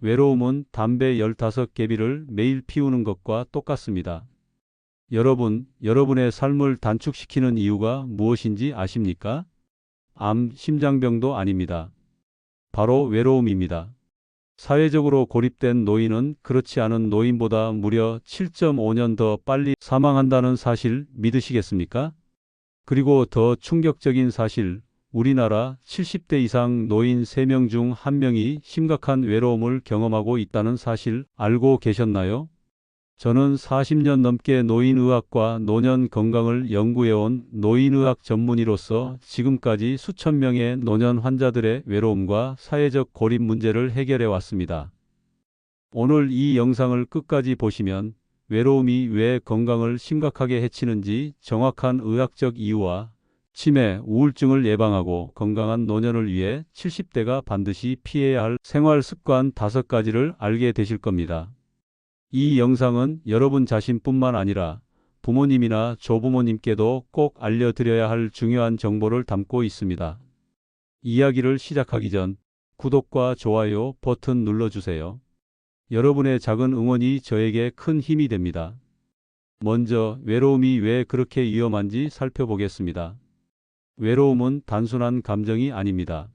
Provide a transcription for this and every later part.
외로움은 담배 15개비를 매일 피우는 것과 똑같습니다. 여러분, 여러분의 삶을 단축시키는 이유가 무엇인지 아십니까? 암, 심장병도 아닙니다. 바로 외로움입니다. 사회적으로 고립된 노인은 그렇지 않은 노인보다 무려 7.5년 더 빨리 사망한다는 사실 믿으시겠습니까? 그리고 더 충격적인 사실, 우리나라 70대 이상 노인 3명 중 1명이 심각한 외로움을 경험하고 있다는 사실 알고 계셨나요? 저는 40년 넘게 노인의학과 노년 건강을 연구해온 노인의학 전문의로서 지금까지 수천 명의 노년 환자들의 외로움과 사회적 고립 문제를 해결해 왔습니다. 오늘 이 영상을 끝까지 보시면 외로움이 왜 건강을 심각하게 해치는지 정확한 의학적 이유와 치매, 우울증을 예방하고 건강한 노년을 위해 70대가 반드시 피해야 할 생활 습관 5가지를 알게 되실 겁니다. 이 영상은 여러분 자신뿐만 아니라 부모님이나 조부모님께도 꼭 알려드려야 할 중요한 정보를 담고 있습니다. 이야기를 시작하기 전 구독과 좋아요 버튼 눌러주세요. 여러분의 작은 응원이 저에게 큰 힘이 됩니다. 먼저 외로움이 왜 그렇게 위험한지 살펴보겠습니다. 외로움은 단순한 감정이 아닙니다.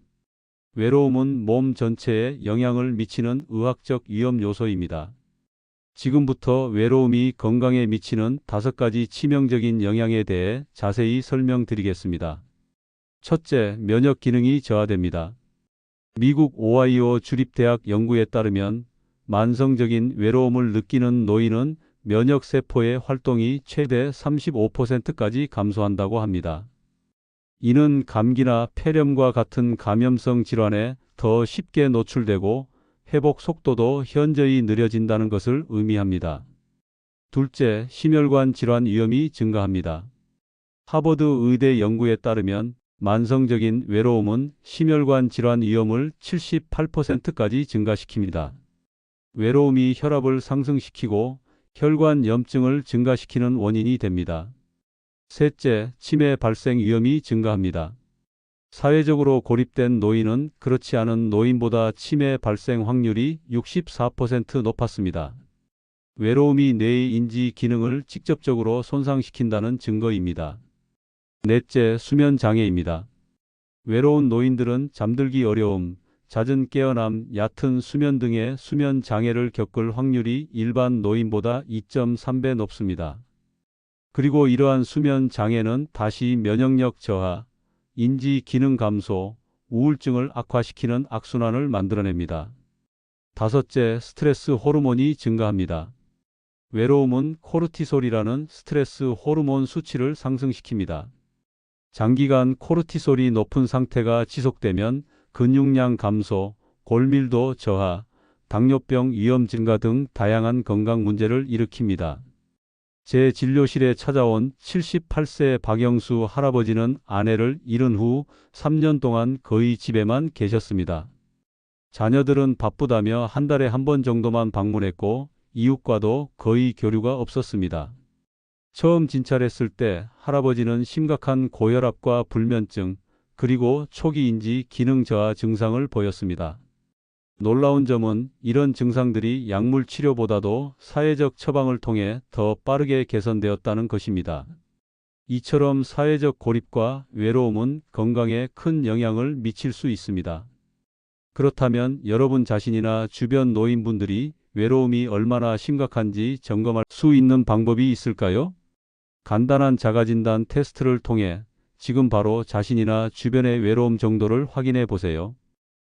외로움은 몸 전체에 영향을 미치는 의학적 위험 요소입니다. 지금부터 외로움이 건강에 미치는 5가지 치명적인 영향에 대해 자세히 설명드리겠습니다. 첫째, 면역 기능이 저하됩니다. 미국 오하이오 주립대학 연구에 따르면 만성적인 외로움을 느끼는 노인은 면역세포의 활동이 최대 35%까지 감소한다고 합니다. 이는 감기나 폐렴과 같은 감염성 질환에 더 쉽게 노출되고 회복 속도도 현저히 느려진다는 것을 의미합니다. 둘째, 심혈관 질환 위험이 증가합니다. 하버드 의대 연구에 따르면 만성적인 외로움은 심혈관 질환 위험을 78%까지 증가시킵니다. 외로움이 혈압을 상승시키고 혈관 염증을 증가시키는 원인이 됩니다. 셋째, 치매 발생 위험이 증가합니다. 사회적으로 고립된 노인은 그렇지 않은 노인보다 치매 발생 확률이 64% 높았습니다. 외로움이 뇌의 인지 기능을 직접적으로 손상시킨다는 증거입니다. 넷째, 수면 장애입니다. 외로운 노인들은 잠들기 어려움, 잦은 깨어남, 얕은 수면 등의 수면 장애를 겪을 확률이 일반 노인보다 2.3배 높습니다. 그리고 이러한 수면 장애는 다시 면역력 저하, 인지 기능 감소, 우울증을 악화시키는 악순환을 만들어냅니다. 다섯째, 스트레스 호르몬이 증가합니다. 외로움은 코르티솔이라는 스트레스 호르몬 수치를 상승시킵니다. 장기간 코르티솔이 높은 상태가 지속되면 근육량 감소, 골밀도 저하, 당뇨병 위험 증가 등 다양한 건강 문제를 일으킵니다. 제 진료실에 찾아온 78세 박영수 할아버지는 아내를 잃은 후 3년 동안 거의 집에만 계셨습니다. 자녀들은 바쁘다며 한 달에 한 번 정도만 방문했고 이웃과도 거의 교류가 없었습니다. 처음 진찰했을 때 할아버지는 심각한 고혈압과 불면증, 그리고 초기 인지 기능 저하 증상을 보였습니다. 놀라운 점은 이런 증상들이 약물 치료보다도 사회적 처방을 통해 더 빠르게 개선되었다는 것입니다. 이처럼 사회적 고립과 외로움은 건강에 큰 영향을 미칠 수 있습니다. 그렇다면 여러분 자신이나 주변 노인분들이 외로움이 얼마나 심각한지 점검할 수 있는 방법이 있을까요? 간단한 자가진단 테스트를 통해 지금 바로 자신이나 주변의 외로움 정도를 확인해 보세요.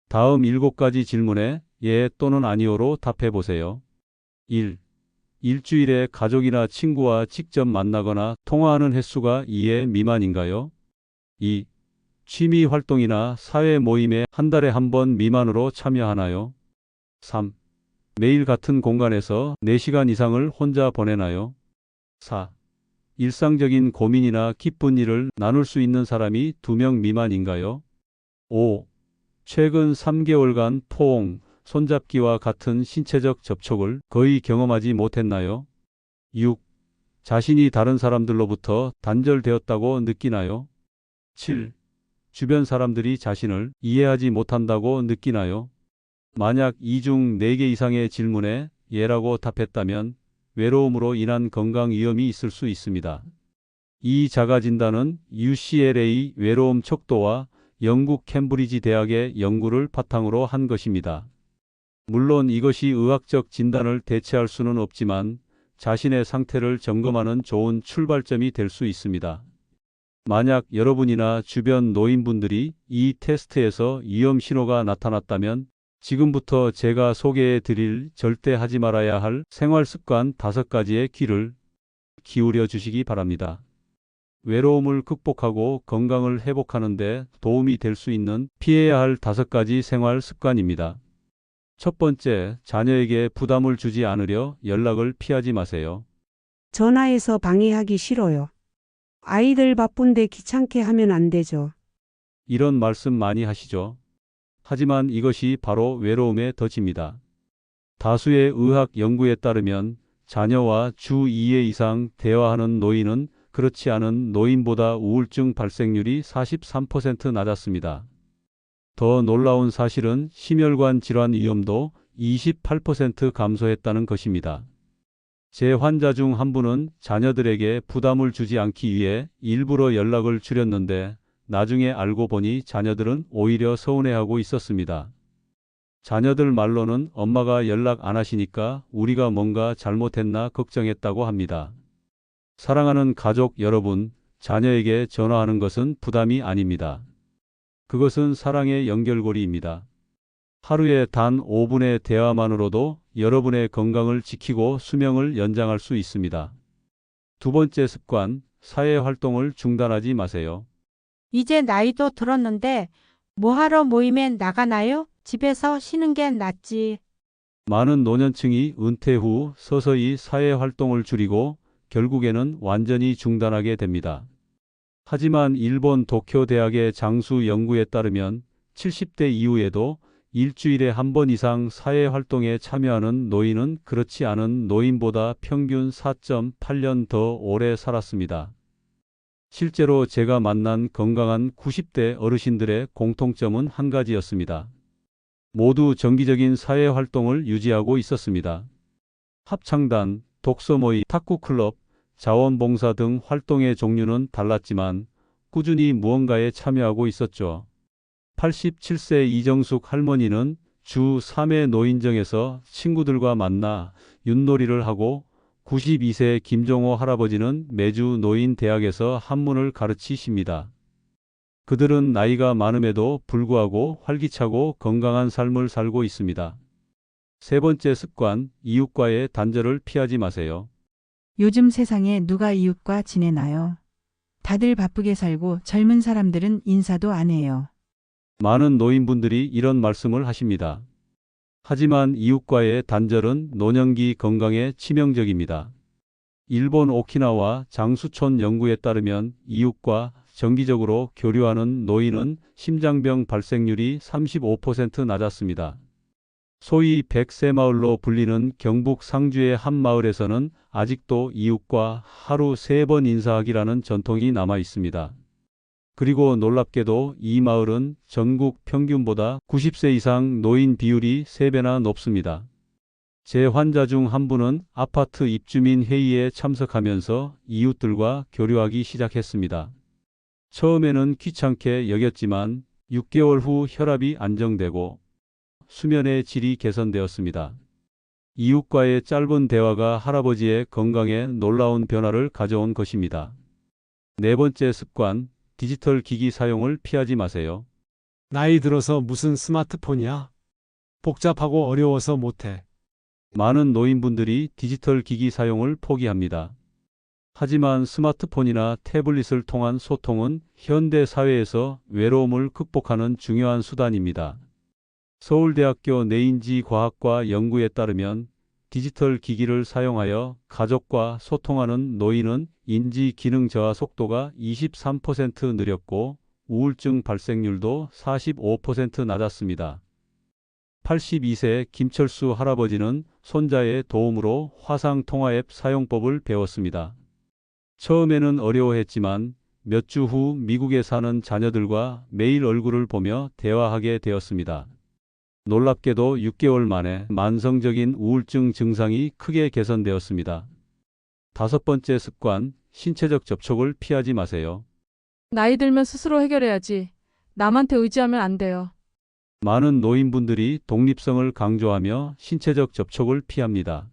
다음 7가지 질문에 예 또는 아니오로 답해 보세요. 1. 일주일에 가족이나 친구와 직접 만나거나 통화하는 횟수가 2회 미만인가요? 2. 취미 활동이나 사회 모임에 한 달에 한 번 미만으로 참여하나요? 3. 매일 같은 공간에서 4시간 이상을 혼자 보내나요? 4. 일상적인 고민이나 기쁜 일을 나눌 수 있는 사람이 2명 미만인가요? 5. 최근 3개월간 포옹, 손잡기와 같은 신체적 접촉을 거의 경험하지 못했나요? 6. 자신이 다른 사람들로부터 단절되었다고 느끼나요? 7. 주변 사람들이 자신을 이해하지 못한다고 느끼나요? 만약 이 중 4개 이상의 질문에 예라고 답했다면 외로움으로 인한 건강 위험이 있을 수 있습니다. 이 자가진단은 UCLA 외로움 척도와 영국 캠브리지 대학의 연구를 바탕으로 한 것입니다. 물론 이것이 의학적 진단을 대체할 수는 없지만 자신의 상태를 점검하는 좋은 출발점이 될 수 있습니다. 만약 여러분이나 주변 노인분들이 이 테스트에서 위험 신호가 나타났다면 지금부터 제가 소개해 드릴 절대 하지 말아야 할 생활 습관 5가지에 귀를 기울여 주시기 바랍니다. 외로움을 극복하고 건강을 회복하는 데 도움이 될 수 있는 피해야 할 5가지 생활 습관입니다. 첫 번째, 자녀에게 부담을 주지 않으려 연락을 피하지 마세요. 전화해서 방해하기 싫어요. 아이들 바쁜데 귀찮게 하면 안 되죠. 이런 말씀 많이 하시죠? 하지만 이것이 바로 외로움의 덫입니다. 다수의 의학 연구에 따르면 자녀와 주 2회 이상 대화하는 노인은 그렇지 않은 노인보다 우울증 발생률이 43% 낮았습니다. 더 놀라운 사실은 심혈관 질환 위험도 28% 감소했다는 것입니다. 제 환자 중 한 분은 자녀들에게 부담을 주지 않기 위해 일부러 연락을 줄였는데 나중에 알고 보니 자녀들은 오히려 서운해하고 있었습니다. 자녀들 말로는 엄마가 연락 안 하시니까 우리가 뭔가 잘못했나 걱정했다고 합니다. 사랑하는 가족 여러분, 자녀에게 전화하는 것은 부담이 아닙니다. 그것은 사랑의 연결고리입니다. 하루에 단 5분의 대화만으로도 여러분의 건강을 지키고 수명을 연장할 수 있습니다. 두 번째 습관, 사회 활동을 중단하지 마세요. 이제 나이도 들었는데 뭐하러 모임에 나가나요? 집에서 쉬는 게 낫지. 많은 노년층이 은퇴 후 서서히 사회 활동을 줄이고 결국에는 완전히 중단하게 됩니다. 하지만 일본 도쿄 대학의 장수 연구에 따르면 70대 이후에도 일주일에 한 번 이상 사회 활동에 참여하는 노인은 그렇지 않은 노인보다 평균 4.8년 더 오래 살았습니다. 실제로 제가 만난 건강한 90대 어르신들의 공통점은 한 가지였습니다. 모두 정기적인 사회 활동을 유지하고 있었습니다. 합창단, 독서 모임, 탁구 클럽, 자원봉사 등 활동의 종류는 달랐지만 꾸준히 무언가에 참여하고 있었죠. 87세 이정숙 할머니는 주 3회 노인정에서 친구들과 만나 윷놀이를 하고 92세 김종호 할아버지는 매주 노인대학에서 한문을 가르치십니다. 그들은 나이가 많음에도 불구하고 활기차고 건강한 삶을 살고 있습니다. 세 번째 습관, 이웃과의 단절을 피하지 마세요. 요즘 세상에 누가 이웃과 지내나요? 다들 바쁘게 살고 젊은 사람들은 인사도 안 해요. 많은 노인분들이 이런 말씀을 하십니다. 하지만 이웃과의 단절은 노년기 건강에 치명적입니다. 일본 오키나와 장수촌 연구에 따르면 이웃과 정기적으로 교류하는 노인은 심장병 발생률이 35% 낮았습니다. 소위 100세 마을로 불리는 경북 상주의 한 마을에서는 아직도 이웃과 하루 3번 인사하기라는 전통이 남아 있습니다. 그리고 놀랍게도 이 마을은 전국 평균보다 90세 이상 노인 비율이 3배나 높습니다. 제 환자 중 한 분은 아파트 입주민 회의에 참석하면서 이웃들과 교류하기 시작했습니다. 처음에는 귀찮게 여겼지만 6개월 후 혈압이 안정되고 수면의 질이 개선되었습니다. 이웃과의 짧은 대화가 할아버지의 건강에 놀라운 변화를 가져온 것입니다. 네 번째 습관, 디지털 기기 사용을 피하지 마세요. 나이 들어서 무슨 스마트폰이야? 복잡하고 어려워서 못해. 많은 노인분들이 디지털 기기 사용을 포기합니다. 하지만 스마트폰이나 태블릿을 통한 소통은 현대 사회에서 외로움을 극복하는 중요한 수단입니다. 서울대학교 뇌인지 과학과 연구에 따르면 디지털 기기를 사용하여 가족과 소통하는 노인은 인지 기능 저하 속도가 23% 느렸고 우울증 발생률도 45% 낮았습니다. 82세 김철수 할아버지는 손자의 도움으로 화상통화 앱 사용법을 배웠습니다. 처음에는 어려워했지만 몇 주 후 미국에 사는 자녀들과 매일 얼굴을 보며 대화하게 되었습니다. 놀랍게도 6개월 만에 만성적인 우울증 증상이 크게 개선되었습니다. 다섯 번째 습관, 신체적 접촉을 피하지 마세요. 나이 들면 스스로 해결해야지. 남한테 의지하면 안 돼요. 많은 노인분들이 독립성을 강조하며 신체적 접촉을 피합니다.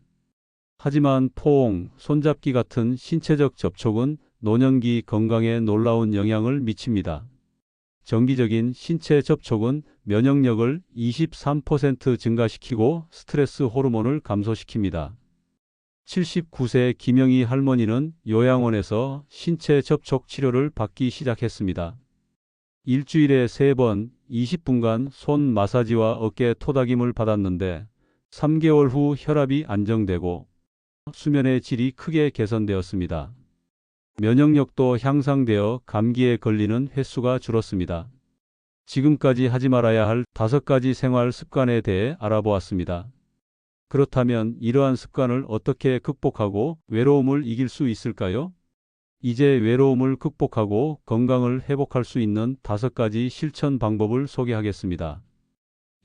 하지만 포옹, 손잡기 같은 신체적 접촉은 노년기 건강에 놀라운 영향을 미칩니다. 정기적인 신체 접촉은 면역력을 23% 증가시키고 스트레스 호르몬을 감소시킵니다. 79세 김영희 할머니는 요양원에서 신체 접촉 치료를 받기 시작했습니다. 일주일에 3번 20분간 손 마사지와 어깨 토닥임을 받았는데 3개월 후 혈압이 안정되고 수면의 질이 크게 개선되었습니다. 면역력도 향상되어 감기에 걸리는 횟수가 줄었습니다. 지금까지 하지 말아야 할 5가지 생활 습관에 대해 알아보았습니다. 그렇다면 이러한 습관을 어떻게 극복하고 외로움을 이길 수 있을까요? 이제 외로움을 극복하고 건강을 회복할 수 있는 5가지 실천 방법을 소개하겠습니다.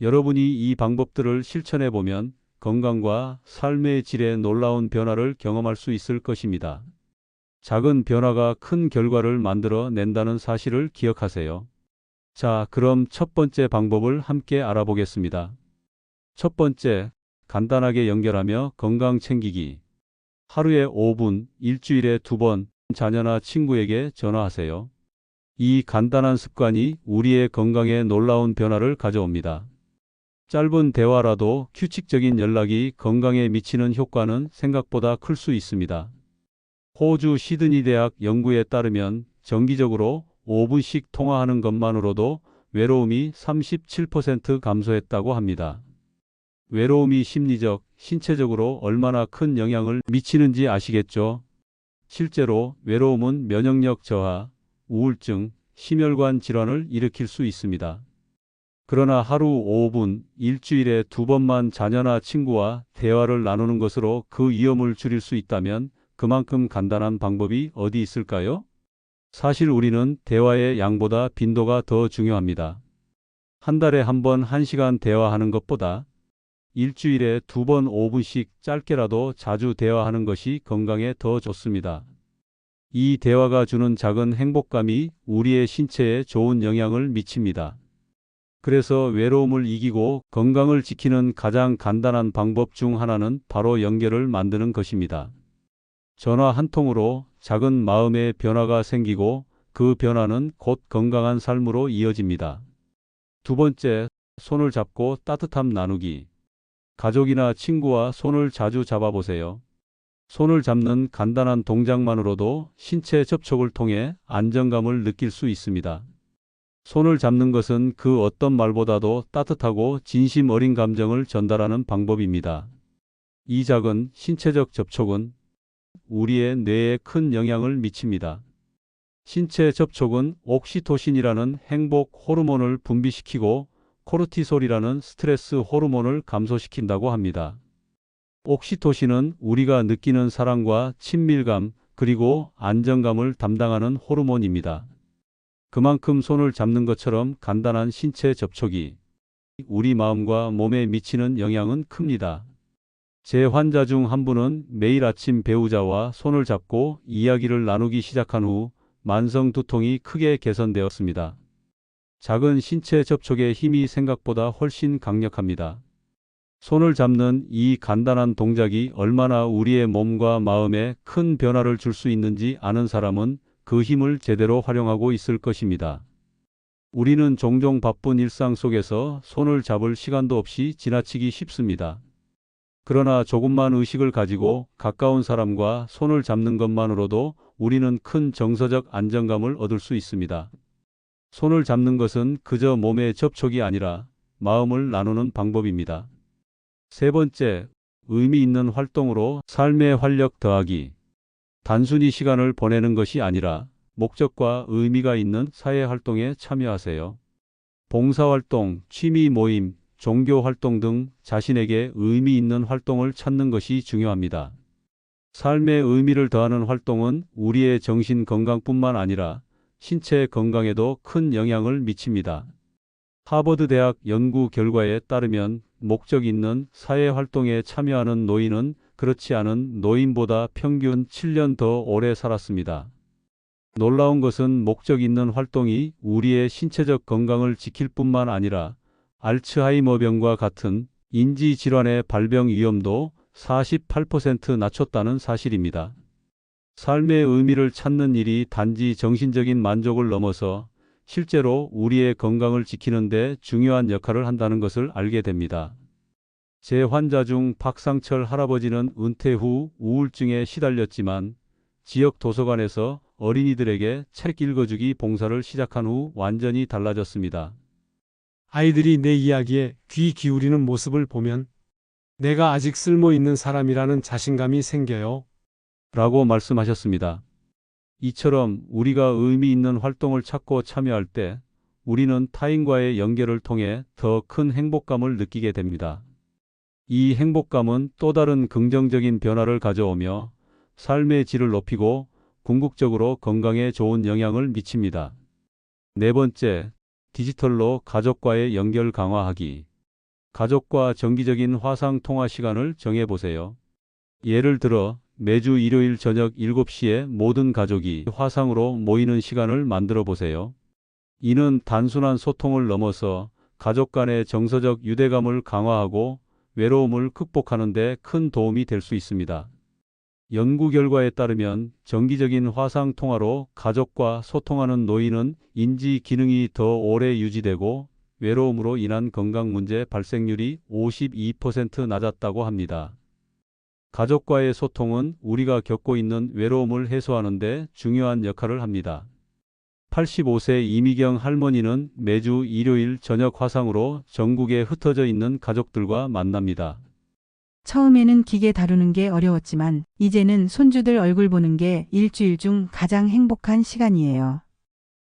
여러분이 이 방법들을 실천해 보면 건강과 삶의 질에 놀라운 변화를 경험할 수 있을 것입니다. 작은 변화가 큰 결과를 만들어 낸다는 사실을 기억하세요. 자, 그럼 첫 번째 방법을 함께 알아보겠습니다. 첫 번째, 간단하게 연결하며 건강 챙기기. 하루에 5분, 일주일에 2번, 자녀나 친구에게 전화하세요. 이 간단한 습관이 우리의 건강에 놀라운 변화를 가져옵니다. 짧은 대화라도 규칙적인 연락이 건강에 미치는 효과는 생각보다 클 수 있습니다. 호주 시드니 대학 연구에 따르면 정기적으로 5분씩 통화하는 것만으로도 외로움이 37% 감소했다고 합니다. 외로움이 심리적, 신체적으로 얼마나 큰 영향을 미치는지 아시겠죠? 실제로 외로움은 면역력 저하, 우울증, 심혈관 질환을 일으킬 수 있습니다. 그러나 하루 5분, 일주일에 2번만 자녀나 친구와 대화를 나누는 것으로 그 위험을 줄일 수 있다면 그만큼 간단한 방법이 어디 있을까요? 사실 우리는 대화의 양보다 빈도가 더 중요합니다. 한 달에 한 번 1시간 대화하는 것보다 일주일에 2번 5분씩 짧게라도 자주 대화하는 것이 건강에 더 좋습니다. 이 대화가 주는 작은 행복감이 우리의 신체에 좋은 영향을 미칩니다. 그래서 외로움을 이기고 건강을 지키는 가장 간단한 방법 중 하나는 바로 연결을 만드는 것입니다. 전화 한 통으로 작은 마음의 변화가 생기고 그 변화는 곧 건강한 삶으로 이어집니다. 두 번째, 손을 잡고 따뜻함 나누기. 가족이나 친구와 손을 자주 잡아보세요. 손을 잡는 간단한 동작만으로도 신체 접촉을 통해 안정감을 느낄 수 있습니다. 손을 잡는 것은 그 어떤 말보다도 따뜻하고 진심 어린 감정을 전달하는 방법입니다. 이 작은 신체적 접촉은 우리의 뇌에 큰 영향을 미칩니다. 신체 접촉은 옥시토신이라는 행복 호르몬을 분비시키고 코르티솔이라는 스트레스 호르몬을 감소시킨다고 합니다. 옥시토신은 우리가 느끼는 사랑과 친밀감 그리고 안정감을 담당하는 호르몬입니다. 그만큼 손을 잡는 것처럼 간단한 신체 접촉이 우리 마음과 몸에 미치는 영향은 큽니다. 제 환자 중 한 분은 매일 아침 배우자와 손을 잡고 이야기를 나누기 시작한 후 만성 두통이 크게 개선되었습니다. 작은 신체 접촉의 힘이 생각보다 훨씬 강력합니다. 손을 잡는 이 간단한 동작이 얼마나 우리의 몸과 마음에 큰 변화를 줄 수 있는지 아는 사람은 그 힘을 제대로 활용하고 있을 것입니다. 우리는 종종 바쁜 일상 속에서 손을 잡을 시간도 없이 지나치기 쉽습니다. 그러나 조금만 의식을 가지고 가까운 사람과 손을 잡는 것만으로도 우리는 큰 정서적 안정감을 얻을 수 있습니다. 손을 잡는 것은 그저 몸의 접촉이 아니라 마음을 나누는 방법입니다. 세 번째, 의미 있는 활동으로 삶의 활력 더하기. 단순히 시간을 보내는 것이 아니라 목적과 의미가 있는 사회 활동에 참여하세요. 봉사활동, 취미 모임, 종교 활동 등 자신에게 의미 있는 활동을 찾는 것이 중요합니다. 삶의 의미를 더하는 활동은 우리의 정신 건강뿐만 아니라 신체 건강에도 큰 영향을 미칩니다. 하버드 대학 연구 결과에 따르면 목적 있는 사회 활동에 참여하는 노인은 그렇지 않은 노인보다 평균 7년 더 오래 살았습니다. 놀라운 것은 목적 있는 활동이 우리의 신체적 건강을 지킬 뿐만 아니라 알츠하이머병과 같은 인지 질환의 발병 위험도 48% 낮췄다는 사실입니다. 삶의 의미를 찾는 일이 단지 정신적인 만족을 넘어서 실제로 우리의 건강을 지키는 데 중요한 역할을 한다는 것을 알게 됩니다. 제 환자 중 박상철 할아버지는 은퇴 후 우울증에 시달렸지만 지역 도서관에서 어린이들에게 책 읽어주기 봉사를 시작한 후 완전히 달라졌습니다. 아이들이 내 이야기에 귀 기울이는 모습을 보면 내가 아직 쓸모 있는 사람이라는 자신감이 생겨요. 라고 말씀하셨습니다. 이처럼 우리가 의미 있는 활동을 찾고 참여할 때 우리는 타인과의 연결을 통해 더 큰 행복감을 느끼게 됩니다. 이 행복감은 또 다른 긍정적인 변화를 가져오며 삶의 질을 높이고 궁극적으로 건강에 좋은 영향을 미칩니다. 네 번째, 디지털로 가족과의 연결 강화하기. 가족과 정기적인 화상 통화 시간을 정해보세요. 예를 들어 매주 일요일 저녁 7시에 모든 가족이 화상으로 모이는 시간을 만들어 보세요. 이는 단순한 소통을 넘어서 가족 간의 정서적 유대감을 강화하고 외로움을 극복하는 데 큰 도움이 될 수 있습니다. 연구 결과에 따르면 정기적인 화상 통화로 가족과 소통하는 노인은 인지 기능이 더 오래 유지되고 외로움으로 인한 건강 문제 발생률이 52% 낮았다고 합니다. 가족과의 소통은 우리가 겪고 있는 외로움을 해소하는 데 중요한 역할을 합니다. 85세 이미경 할머니는 매주 일요일 저녁 화상으로 전국에 흩어져 있는 가족들과 만납니다. 처음에는 기계 다루는 게 어려웠지만 이제는 손주들 얼굴 보는 게 일주일 중 가장 행복한 시간이에요.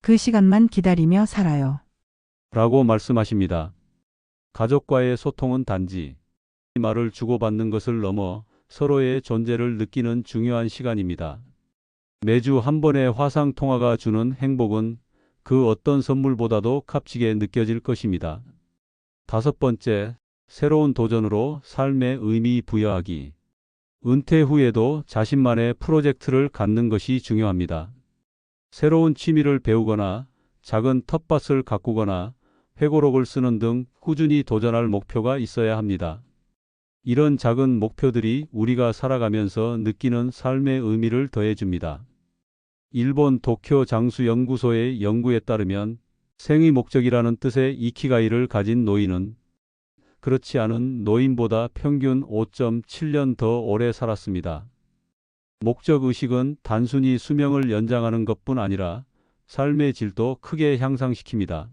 그 시간만 기다리며 살아요. 라고 말씀하십니다. 가족과의 소통은 단지 말을 주고받는 것을 넘어 서로의 존재를 느끼는 중요한 시간입니다. 매주 한 번의 화상 통화가 주는 행복은 그 어떤 선물보다도 값지게 느껴질 것입니다. 다섯 번째, 새로운 도전으로 삶에 의미 부여하기. 은퇴 후에도 자신만의 프로젝트를 갖는 것이 중요합니다. 새로운 취미를 배우거나 작은 텃밭을 가꾸거나 회고록을 쓰는 등 꾸준히 도전할 목표가 있어야 합니다. 이런 작은 목표들이 우리가 살아가면서 느끼는 삶의 의미를 더해줍니다. 일본 도쿄 장수연구소의 연구에 따르면 생의 목적이라는 뜻의 이키가이를 가진 노인은 그렇지 않은 노인보다 평균 5.7년 더 오래 살았습니다. 목적의식은 단순히 수명을 연장하는 것뿐 아니라 삶의 질도 크게 향상시킵니다.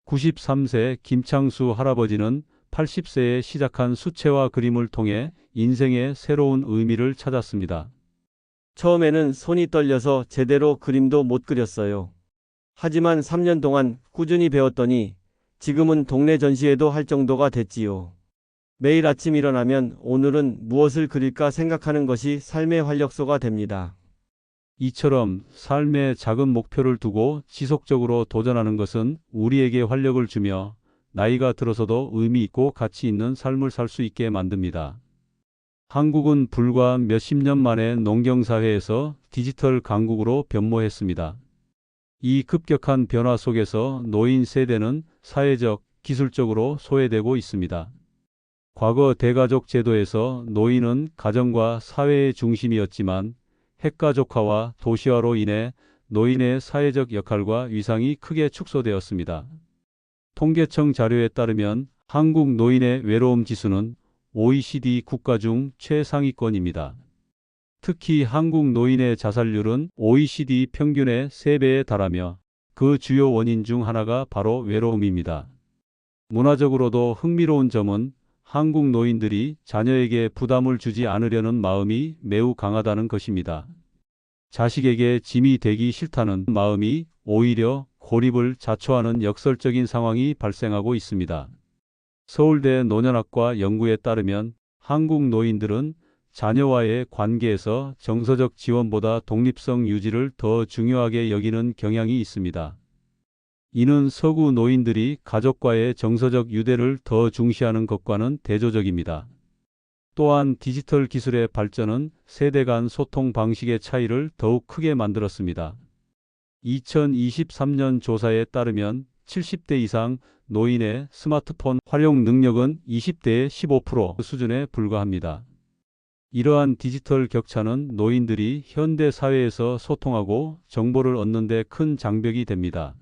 93세 김창수 할아버지는 80세에 시작한 수채화 그림을 통해 인생의 새로운 의미를 찾았습니다. 처음에는 손이 떨려서 제대로 그림도 못 그렸어요. 하지만 3년 동안 꾸준히 배웠더니 지금은 동네 전시회도 할 정도가 됐지요. 매일 아침 일어나면 오늘은 무엇을 그릴까 생각하는 것이 삶의 활력소가 됩니다. 이처럼 삶에 작은 목표를 두고 지속적으로 도전하는 것은 우리에게 활력을 주며 나이가 들어서도 의미 있고 가치 있는 삶을 살 수 있게 만듭니다. 한국은 불과 몇십 년 만에 농경사회에서 디지털 강국으로 변모했습니다. 이 급격한 변화 속에서 노인 세대는 사회적, 기술적으로 소외되고 있습니다. 과거 대가족 제도에서 노인은 가정과 사회의 중심이었지만 핵가족화와 도시화로 인해 노인의 사회적 역할과 위상이 크게 축소되었습니다. 통계청 자료에 따르면 한국 노인의 외로움 지수는 OECD 국가 중 최상위권입니다. 특히 한국 노인의 자살률은 OECD 평균의 3배에 달하며 그 주요 원인 중 하나가 바로 외로움입니다. 문화적으로도 흥미로운 점은 한국 노인들이 자녀에게 부담을 주지 않으려는 마음이 매우 강하다는 것입니다. 자식에게 짐이 되기 싫다는 마음이 오히려 고립을 자초하는 역설적인 상황이 발생하고 있습니다. 서울대 노년학과 연구에 따르면 한국 노인들은 자녀와의 관계에서 정서적 지원보다 독립성 유지를 더 중요하게 여기는 경향이 있습니다. 이는 서구 노인들이 가족과의 정서적 유대를 더 중시하는 것과는 대조적입니다. 또한 디지털 기술의 발전은 세대 간 소통 방식의 차이를 더욱 크게 만들었습니다. 2023년 조사에 따르면 70대 이상 노인의 스마트폰 활용 능력은 20대의 15% 수준에 불과합니다. 이러한 디지털 격차는 노인들이 현대 사회에서 소통하고 정보를 얻는 데 큰 장벽이 됩니다.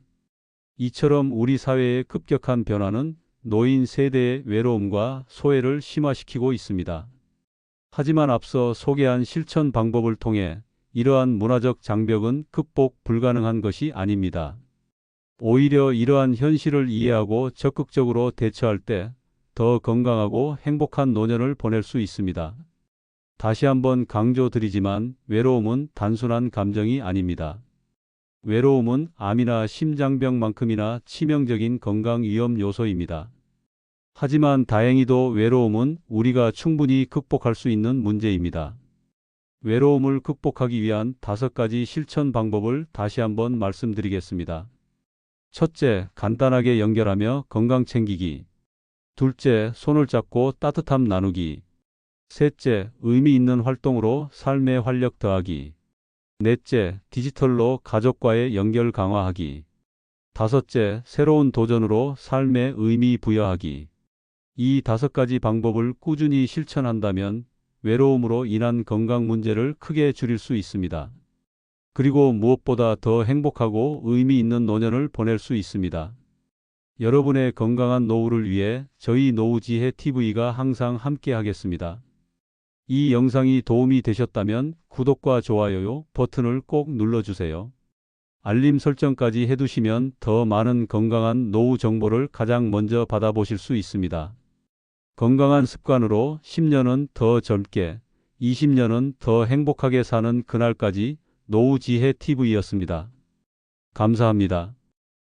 이처럼 우리 사회의 급격한 변화는 노인 세대의 외로움과 소외를 심화시키고 있습니다. 하지만 앞서 소개한 실천 방법을 통해 이러한 문화적 장벽은 극복 불가능한 것이 아닙니다. 오히려 이러한 현실을 이해하고 적극적으로 대처할 때 더 건강하고 행복한 노년을 보낼 수 있습니다. 다시 한번 강조드리지만 외로움은 단순한 감정이 아닙니다. 외로움은 암이나 심장병만큼이나 치명적인 건강 위험 요소입니다. 하지만 다행히도 외로움은 우리가 충분히 극복할 수 있는 문제입니다. 외로움을 극복하기 위한 5가지 실천 방법을 다시 한번 말씀드리겠습니다. 첫째, 간단하게 연결하며 건강 챙기기. 둘째, 손을 잡고 따뜻함 나누기. 셋째, 의미 있는 활동으로 삶의 활력 더하기. 넷째, 디지털로 가족과의 연결 강화하기. 다섯째, 새로운 도전으로 삶의 의미 부여하기. 이 5가지 방법을 꾸준히 실천한다면 외로움으로 인한 건강 문제를 크게 줄일 수 있습니다. 그리고 무엇보다 더 행복하고 의미 있는 노년을 보낼 수 있습니다. 여러분의 건강한 노후를 위해 저희 노후지혜 TV가 항상 함께 하겠습니다. 이 영상이 도움이 되셨다면 구독과 좋아요 버튼을 꼭 눌러주세요. 알림 설정까지 해두시면 더 많은 건강한 노후 정보를 가장 먼저 받아보실 수 있습니다. 건강한 습관으로 10년은 더 젊게, 20년은 더 행복하게 사는 그날까지 노후지혜 TV였습니다. 감사합니다.